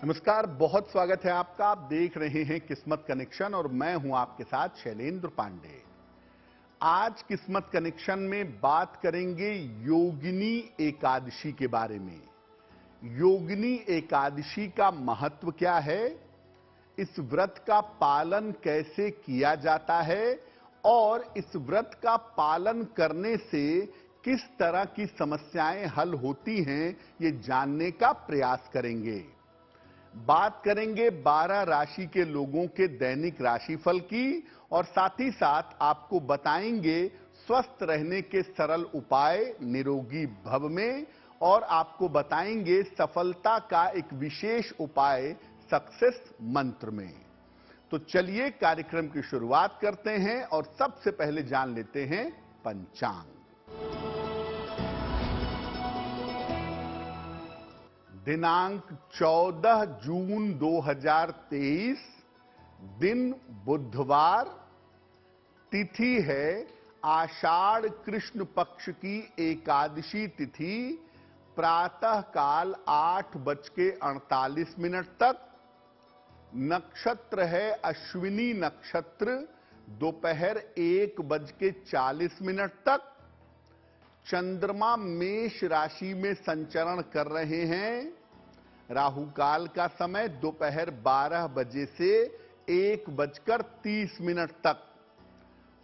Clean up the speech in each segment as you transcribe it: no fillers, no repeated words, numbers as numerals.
नमस्कार, बहुत स्वागत है आपका। आप देख रहे हैं किस्मत कनेक्शन और मैं हूं आपके साथ शैलेंद्र पांडे। आज किस्मत कनेक्शन में बात करेंगे योगिनी एकादशी के बारे में। योगिनी एकादशी का महत्व क्या है, इस व्रत का पालन कैसे किया जाता है और इस व्रत का पालन करने से किस तरह की समस्याएं हल होती हैं, ये जानने का प्रयास करेंगे। बात करेंगे 12 राशि के लोगों के दैनिक राशिफल की और साथ ही साथ आपको बताएंगे स्वस्थ रहने के सरल उपाय निरोगी भव में, और आपको बताएंगे सफलता का एक विशेष उपाय सक्सेस मंत्र में। तो चलिए कार्यक्रम की शुरुआत करते हैं और सबसे पहले जान लेते हैं पंचांग। दिनांक 14 जून 2023, दिन बुधवार, तिथि है आषाढ़ कृष्ण पक्ष की एकादशी तिथि, प्रातः काल 8:48 तक। नक्षत्र है अश्विनी नक्षत्र, दोपहर 1:40 तक। चंद्रमा मेष राशि में संचरण कर रहे हैं। राहु काल का समय दोपहर 12 बजे से 1:30 तक।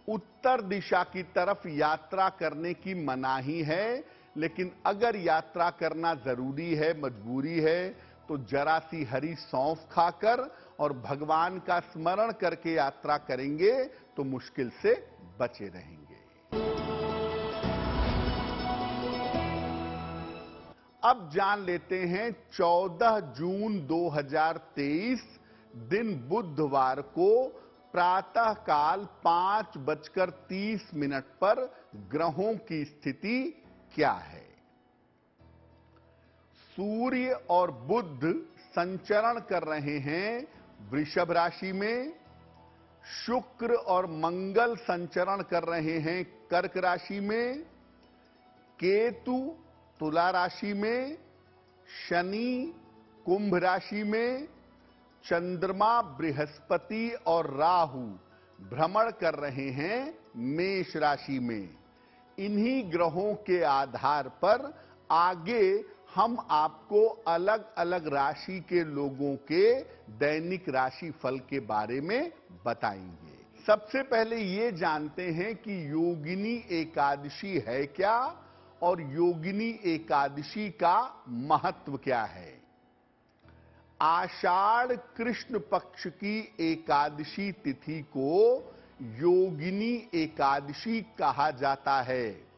उत्तर दिशा की तरफ यात्रा करने की मनाही है, लेकिन अगर यात्रा करना जरूरी है, मजबूरी है, तो जरा सी हरी सौंफ खाकर और भगवान का स्मरण करके यात्रा करेंगे तो मुश्किल से बचे रहेंगे। अब जान लेते हैं 14 जून 2023, दिन बुधवार को प्रातः काल 5:30 पर ग्रहों की स्थिति क्या है। सूर्य और बुध संचरण कर रहे हैं वृषभ राशि में। शुक्र और मंगल संचरण कर रहे हैं कर्क राशि में। केतु तुला राशि में। शनि कुंभ राशि में। चंद्रमा, बृहस्पति और राहु भ्रमण कर रहे हैं मेष राशि में। इन्हीं ग्रहों के आधार पर आगे हम आपको अलग अलग राशि के लोगों के दैनिक राशि फल के बारे में बताएंगे। सबसे पहले ये जानते हैं कि योगिनी एकादशी है क्या और योगिनी एकादशी का महत्व क्या है। आषाढ़ कृष्ण पक्ष की एकादशी तिथि को योगिनी एकादशी कहा जाता है।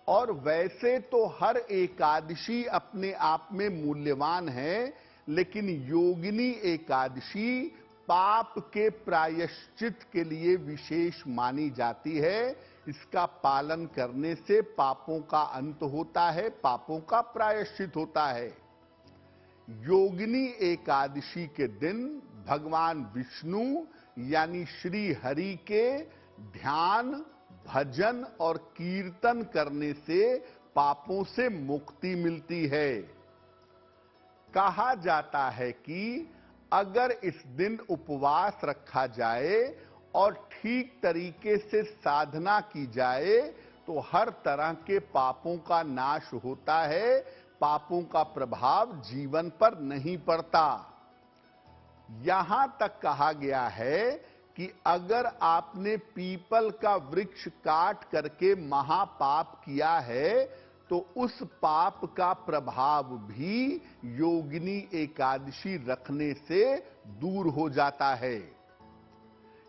और वैसे तो हर एकादशी अपने आप में मूल्यवान है, लेकिन योगिनी एकादशी पाप के प्रायश्चित के लिए विशेष मानी जाती है। इसका पालन करने से पापों का अंत होता है, पापों का प्रायश्चित होता है। योगिनी एकादशी के दिन भगवान विष्णु यानी श्री हरि के ध्यान, भजन और कीर्तन करने से पापों से मुक्ति मिलती है। कहा जाता है कि अगर इस दिन उपवास रखा जाए और ठीक तरीके से साधना की जाए तो हर तरह के पापों का नाश होता है, पापों का प्रभाव जीवन पर नहीं पड़ता। यहां तक कहा गया है कि अगर आपने पीपल का वृक्ष काट करके महापाप किया है तो उस पाप का प्रभाव भी योगिनी एकादशी रखने से दूर हो जाता है।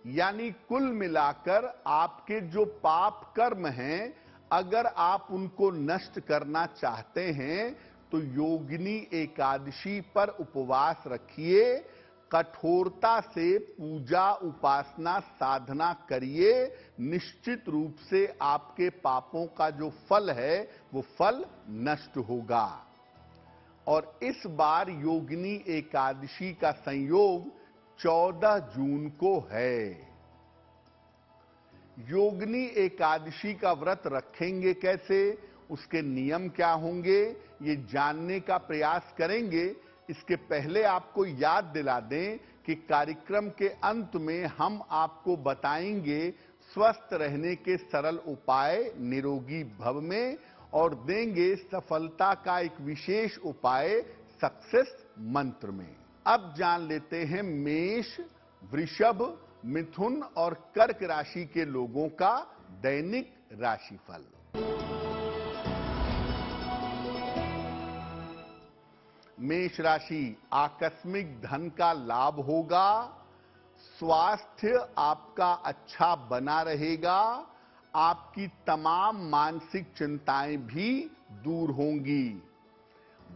यानी कुल मिलाकर आपके जो पाप कर्म हैं, अगर आप उनको नष्ट करना चाहते हैं तो योगिनी एकादशी पर उपवास रखिए, कठोरता से पूजा उपासना साधना करिए। निश्चित रूप से आपके पापों का जो फल है वो फल नष्ट होगा। और इस बार योगिनी एकादशी का संयोग 14 जून को है। योगिनी एकादशी का व्रत रखेंगे कैसे, उसके नियम क्या होंगे, ये जानने का प्रयास करेंगे। इसके पहले आपको याद दिला दें कि कार्यक्रम के अंत में हम आपको बताएंगे स्वस्थ रहने के सरल उपाय निरोगी भव में और देंगे सफलता का एक विशेष उपाय सक्सेस मंत्र में। अब जान लेते हैं मेष, वृषभ, मिथुन और कर्क राशि के लोगों का दैनिक राशिफल। मेष राशि, आकस्मिक धन का लाभ होगा, स्वास्थ्य आपका अच्छा बना रहेगा, आपकी तमाम मानसिक चिंताएं भी दूर होंगी।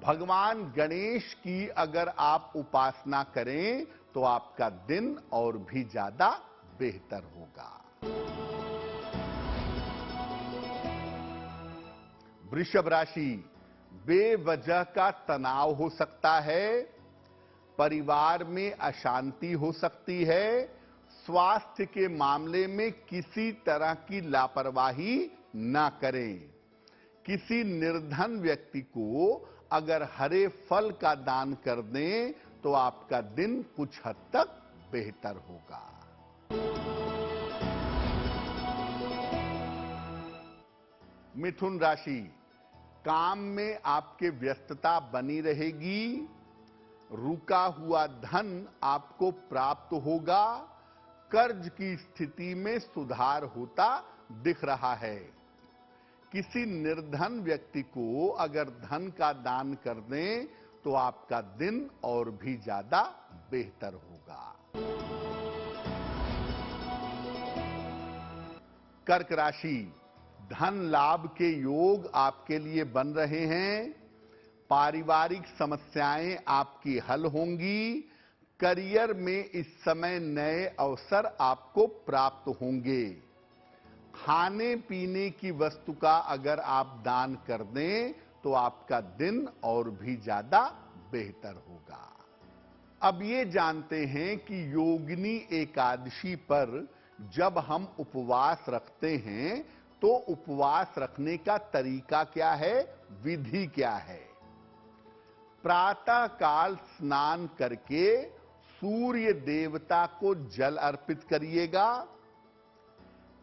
भगवान गणेश की अगर आप उपासना करें तो आपका दिन और भी ज्यादा बेहतर होगा। वृषभ राशि, बेवजह का तनाव हो सकता है, परिवार में अशांति हो सकती है, स्वास्थ्य के मामले में किसी तरह की लापरवाही ना करें। किसी निर्धन व्यक्ति को अगर हरे फल का दान कर दें तो आपका दिन कुछ हद तक बेहतर होगा। मिथुन राशि, काम में आपके व्यस्तता बनी रहेगी, रुका हुआ धन आपको प्राप्त होगा, कर्ज की स्थिति में सुधार होता दिख रहा है। किसी निर्धन व्यक्ति को अगर धन का दान कर दें तो आपका दिन और भी ज्यादा बेहतर होगा। कर्क राशि, धन लाभ के योग आपके लिए बन रहे हैं, पारिवारिक समस्याएं आपकी हल होंगी, करियर में इस समय नए अवसर आपको प्राप्त होंगे। खाने पीने की वस्तु का अगर आप दान कर दें तो आपका दिन और भी ज्यादा बेहतर होगा। अब ये जानते हैं कि योगिनी एकादशी पर जब हम उपवास रखते हैं तो उपवास रखने का तरीका क्या है, विधि क्या है। प्रातः काल स्नान करके सूर्य देवता को जल अर्पित करिएगा।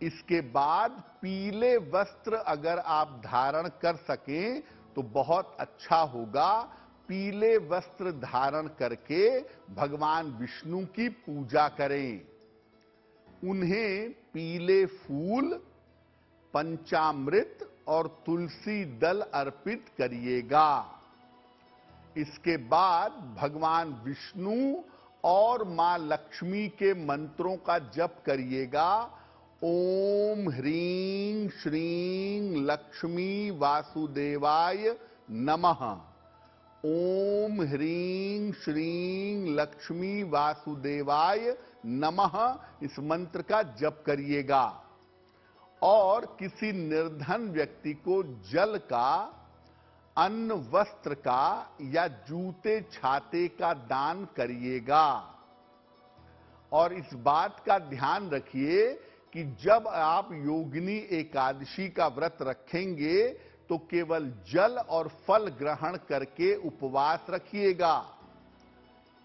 इसके बाद पीले वस्त्र अगर आप धारण कर सकें तो बहुत अच्छा होगा। पीले वस्त्र धारण करके भगवान विष्णु की पूजा करें। उन्हें पीले फूल, पंचामृत और तुलसी दल अर्पित करिएगा। इसके बाद भगवान विष्णु और मां लक्ष्मी के मंत्रों का जप करिएगा। ओम ह्रीं श्रीं लक्ष्मी वासुदेवाय नमः। ओम ह्रीं श्रीं लक्ष्मी वासुदेवाय नमः इस मंत्र का जप करिएगा। और किसी निर्धन व्यक्ति को जल का, अन्न, वस्त्र का या जूते छाते का दान करिएगा। और इस बात का ध्यान रखिए कि जब आप योगिनी एकादशी का व्रत रखेंगे तो केवल जल और फल ग्रहण करके उपवास रखिएगा।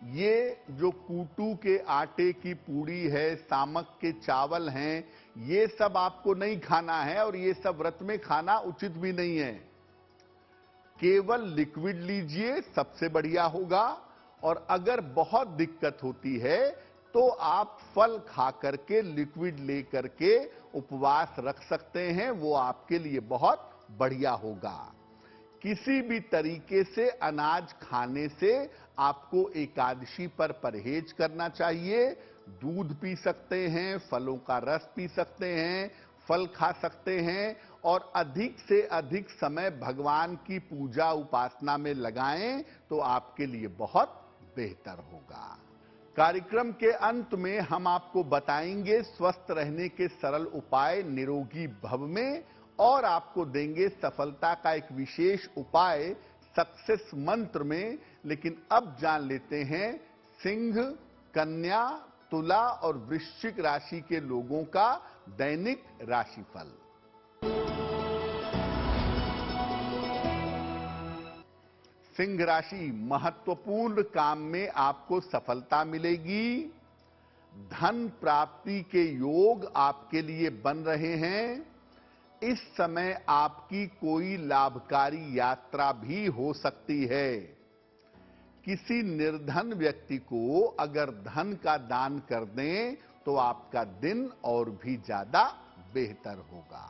ये जो कूटू के आटे की पूड़ी है, सामक के चावल हैं, ये सब आपको नहीं खाना है और ये सब व्रत में खाना उचित भी नहीं है। केवल लिक्विड लीजिए, सबसे बढ़िया होगा। और अगर बहुत दिक्कत होती है तो आप फल खा करके, लिक्विड ले करके उपवास रख सकते हैं, वो आपके लिए बहुत बढ़िया होगा। किसी भी तरीके से अनाज खाने से आपको एकादशी पर परहेज करना चाहिए। दूध पी सकते हैं, फलों का रस पी सकते हैं, फल खा सकते हैं और अधिक से अधिक समय भगवान की पूजा उपासना में लगाएं तो आपके लिए बहुत बेहतर होगा। कार्यक्रम के अंत में हम आपको बताएंगे स्वस्थ रहने के सरल उपाय निरोगी भव में और आपको देंगे सफलता का एक विशेष उपाय सक्सेस मंत्र में। लेकिन अब जान लेते हैं सिंह, कन्या, तुला और वृश्चिक राशि के लोगों का दैनिक राशिफल। सिंह राशि, महत्वपूर्ण काम में आपको सफलता मिलेगी। धन प्राप्ति के योग आपके लिए बन रहे हैं। इस समय आपकी कोई लाभकारी यात्रा भी हो सकती है। किसी निर्धन व्यक्ति को अगर धन का दान कर दें तो आपका दिन और भी ज्यादा बेहतर होगा।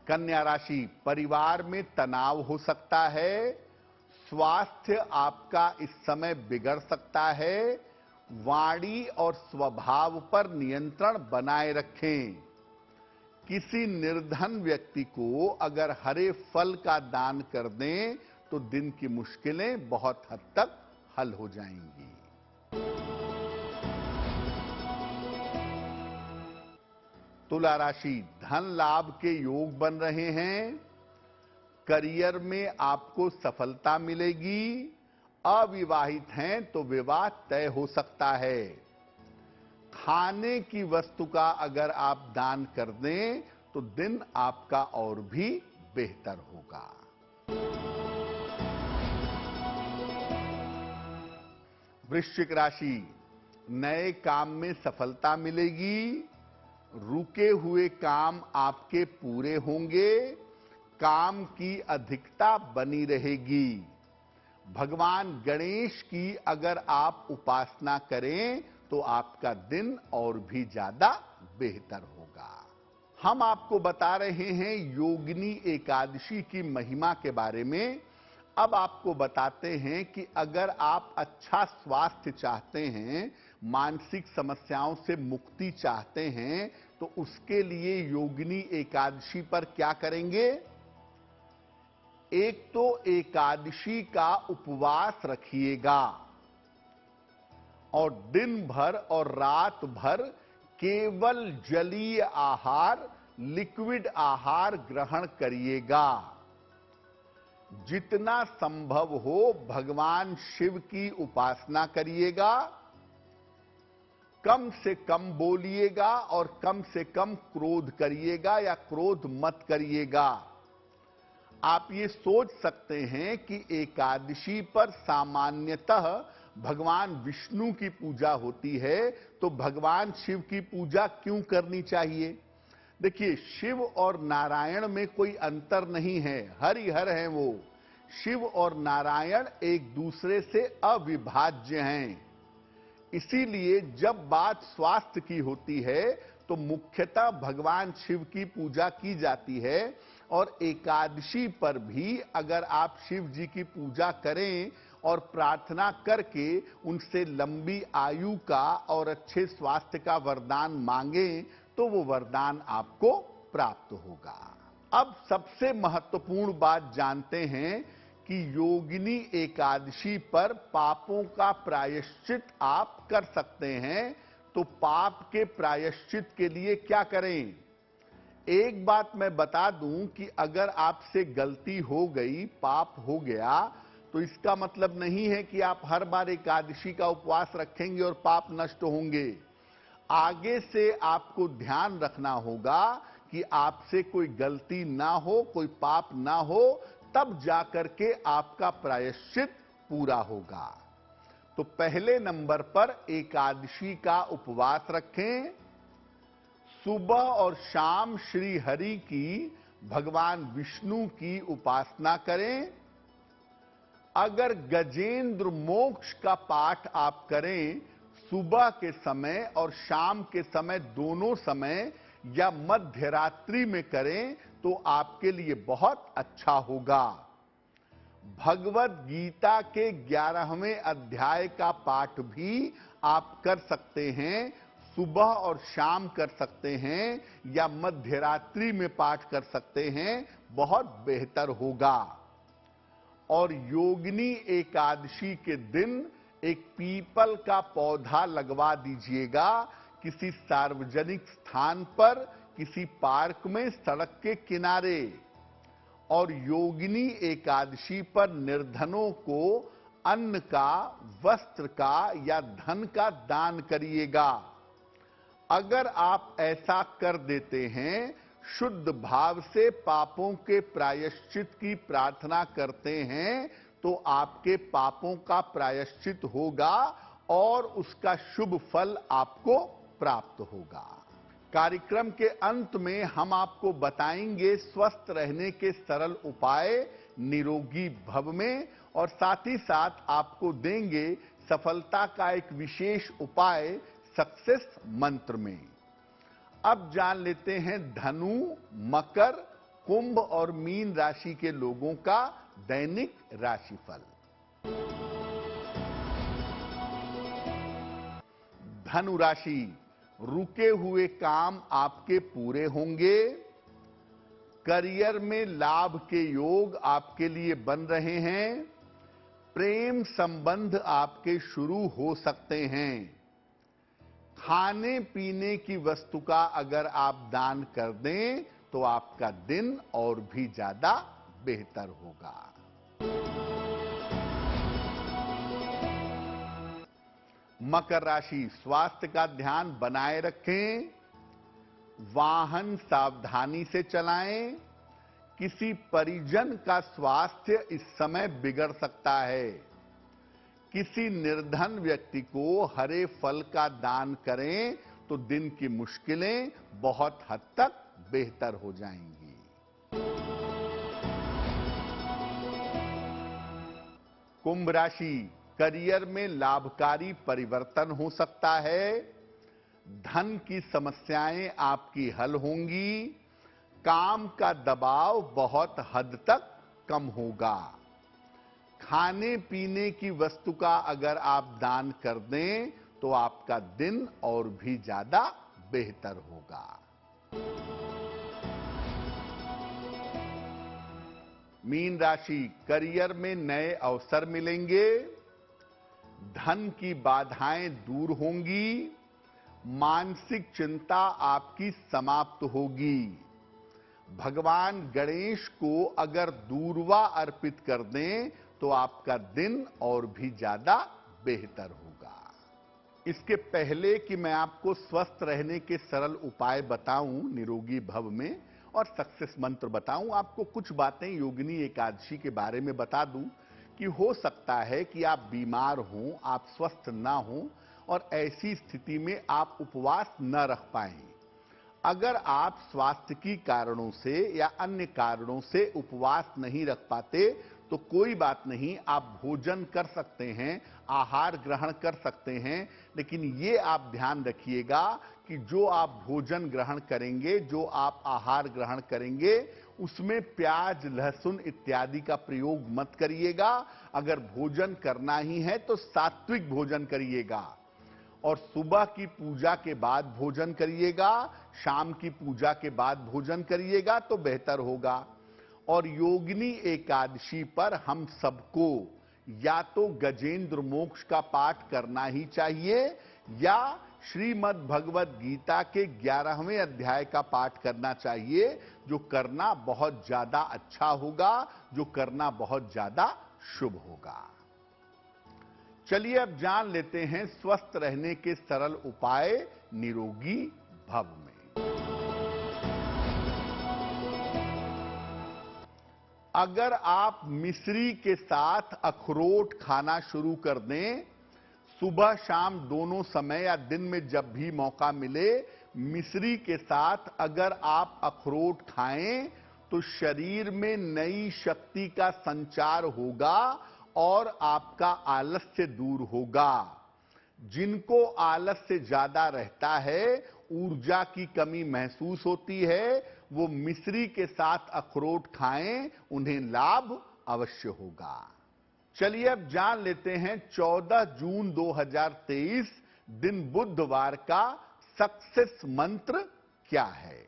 कन्या राशि, परिवार में तनाव हो सकता है। स्वास्थ्य आपका इस समय बिगड़ सकता है। वाणी और स्वभाव पर नियंत्रण बनाए रखें। किसी निर्धन व्यक्ति को अगर हरे फल का दान कर दें तो दिन की मुश्किलें बहुत हद तक हल हो जाएंगी। तुला राशि, धन लाभ के योग बन रहे हैं। करियर में आपको सफलता मिलेगी। अविवाहित हैं तो विवाह तय हो सकता है। खाने की वस्तु का अगर आप दान कर दें तो दिन आपका और भी बेहतर होगा। वृश्चिक राशि, नए काम में सफलता मिलेगी। रुके हुए काम आपके पूरे होंगे। काम की अधिकता बनी रहेगी। भगवान गणेश की अगर आप उपासना करें तो आपका दिन और भी ज्यादा बेहतर होगा। हम आपको बता रहे हैं योगिनी एकादशी की महिमा के बारे में। अब आपको बताते हैं कि अगर आप अच्छा स्वास्थ्य चाहते हैं, मानसिक समस्याओं से मुक्ति चाहते हैं, तो उसके लिए योगिनी एकादशी पर क्या करेंगे। एक तो एकादशी का उपवास रखिएगा और दिन भर और रात भर केवल जलीय आहार, लिक्विड आहार ग्रहण करिएगा। जितना संभव हो भगवान शिव की उपासना करिएगा। कम से कम बोलिएगा और कम से कम क्रोध करिएगा या क्रोध मत करिएगा। आप ये सोच सकते हैं कि एकादशी पर सामान्यतः भगवान विष्णु की पूजा होती है, तो भगवान शिव की पूजा क्यों करनी चाहिए। देखिए, शिव और नारायण में कोई अंतर नहीं है, हरिहर हैं वो। शिव और नारायण एक दूसरे से अविभाज्य हैं। इसीलिए जब बात स्वास्थ्य की होती है तो मुख्यतः भगवान शिव की पूजा की जाती है। और एकादशी पर भी अगर आप शिव जी की पूजा करें और प्रार्थना करके उनसे लंबी आयु का और अच्छे स्वास्थ्य का वरदान मांगें तो वो वरदान आपको प्राप्त होगा। अब सबसे महत्वपूर्ण बात जानते हैं कि योगिनी एकादशी पर पापों का प्रायश्चित आप कर सकते हैं। तो पाप के प्रायश्चित के लिए क्या करें। एक बात मैं बता दूं कि अगर आपसे गलती हो गई, पाप हो गया, तो इसका मतलब नहीं है कि आप हर बार एकादशी का उपवास रखेंगे और पाप नष्ट होंगे। आगे से आपको ध्यान रखना होगा कि आपसे कोई गलती ना हो, कोई पाप ना हो, तब जाकर के आपका प्रायश्चित पूरा होगा। तो पहले नंबर पर एकादशी का उपवास रखें। सुबह और शाम श्री हरि की, भगवान विष्णु की उपासना करें। अगर गजेंद्र मोक्ष का पाठ आप करें सुबह के समय और शाम के समय, दोनों समय या मध्य रात्रि में करें तो आपके लिए बहुत अच्छा होगा। भगवत गीता के 11वें अध्याय का पाठ भी आप कर सकते हैं। सुबह और शाम कर सकते हैं या मध्य रात्रि में पाठ कर सकते हैं, बहुत बेहतर होगा। और योगिनी एकादशी के दिन एक पीपल का पौधा लगवा दीजिएगा। किसी सार्वजनिक स्थान पर, किसी पार्क में, सड़क के किनारे। और योगिनी एकादशी पर निर्धनों को अन्न का, वस्त्र का या धन का दान करिएगा। अगर आप ऐसा कर देते हैं, शुद्ध भाव से पापों के प्रायश्चित की प्रार्थना करते हैं तो आपके पापों का प्रायश्चित होगा और उसका शुभ फल आपको प्राप्त होगा। कार्यक्रम के अंत में हम आपको बताएंगे स्वस्थ रहने के सरल उपाय निरोगी भव में, और साथ ही साथ आपको देंगे सफलता का एक विशेष उपाय सक्सेस मंत्र में। अब जान लेते हैं धनु, मकर, कुंभ और मीन राशि के लोगों का दैनिक राशिफल। धनु राशि, रुके हुए काम आपके पूरे होंगे। करियर में लाभ के योग आपके लिए बन रहे हैं। प्रेम संबंध आपके शुरू हो सकते हैं। खाने पीने की वस्तु का अगर आप दान कर दें तो आपका दिन और भी ज्यादा बेहतर होगा। मकर राशि, स्वास्थ्य का ध्यान बनाए रखें। वाहन सावधानी से चलाएं। किसी परिजन का स्वास्थ्य इस समय बिगड़ सकता है। किसी निर्धन व्यक्ति को हरे फल का दान करें तो दिन की मुश्किलें बहुत हद तक बेहतर हो जाएंगी। कुंभ राशि, करियर में लाभकारी परिवर्तन हो सकता है। धन की समस्याएं आपकी हल होंगी। काम का दबाव बहुत हद तक कम होगा। खाने पीने की वस्तु का अगर आप दान कर दें तो आपका दिन और भी ज्यादा बेहतर होगा। मीन राशि, करियर में नए अवसर मिलेंगे। धन की बाधाएं दूर होंगी। मानसिक चिंता आपकी समाप्त होगी। भगवान गणेश को अगर दूर्वा अर्पित कर दें तो आपका दिन और भी ज्यादा बेहतर होगा। इसके पहले कि मैं आपको स्वस्थ रहने के सरल उपाय बताऊं निरोगी भव में और सक्सेस मंत्र बताऊं, आपको कुछ बातें योगिनी एकादशी के बारे में बता दूं कि हो सकता है कि आप बीमार हों, आप स्वस्थ ना हों और ऐसी स्थिति में आप उपवास न रख पाएं। अगर आप स्वास्थ्य की कारणों से या अन्य कारणों से उपवास नहीं रख पाते तो कोई बात नहीं, आप भोजन कर सकते हैं, आहार ग्रहण कर सकते हैं, लेकिन ये आप ध्यान रखिएगा कि जो आप भोजन ग्रहण करेंगे, जो आप आहार ग्रहण करेंगे, उसमें प्याज, लहसुन इत्यादि का प्रयोग मत करिएगा। अगर भोजन करना ही है तो सात्विक भोजन करिएगा और सुबह की पूजा के बाद भोजन करिएगा, शाम की पूजा के बाद भोजन करिएगा तो बेहतर होगा। और योगिनी एकादशी पर हम सबको या तो गजेंद्र मोक्ष का पाठ करना ही चाहिए या श्रीमद् भगवद गीता के 11वें अध्याय का पाठ करना चाहिए, जो करना बहुत ज्यादा अच्छा होगा, जो करना बहुत ज्यादा शुभ होगा। चलिए अब जान लेते हैं स्वस्थ रहने के सरल उपाय निरोगी भव में। अगर आप मिश्री के साथ अखरोट खाना शुरू कर दें, सुबह शाम दोनों समय या दिन में जब भी मौका मिले, मिश्री के साथ अगर आप अखरोट खाएं तो शरीर में नई शक्ति का संचार होगा और आपका आलस्य दूर होगा। जिनको आलस्य ज्यादा रहता है, ऊर्जा की कमी महसूस होती है, वो मिश्री के साथ अखरोट खाएं, उन्हें लाभ अवश्य होगा। चलिए अब जान लेते हैं 14 जून 2023 दिन बुधवार का सक्सेस मंत्र क्या है।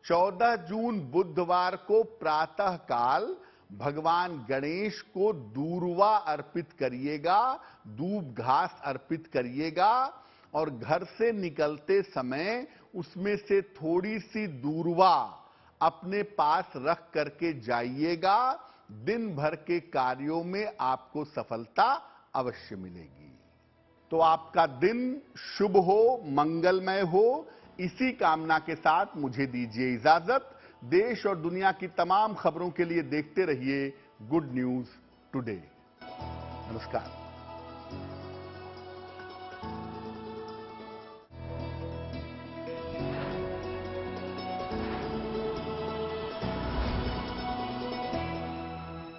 14 जून बुधवार को प्रातः काल भगवान गणेश को दूर्वा अर्पित करिएगा, दूब घास अर्पित करिएगा और घर से निकलते समय उसमें से थोड़ी सी दूर्वा अपने पास रख करके जाइएगा। दिन भर के कार्यों में आपको सफलता अवश्य मिलेगी। तो आपका दिन शुभ हो, मंगलमय हो, इसी कामना के साथ मुझे दीजिए इजाजत। देश और दुनिया की तमाम खबरों के लिए देखते रहिए गुड न्यूज टुडे। नमस्कार।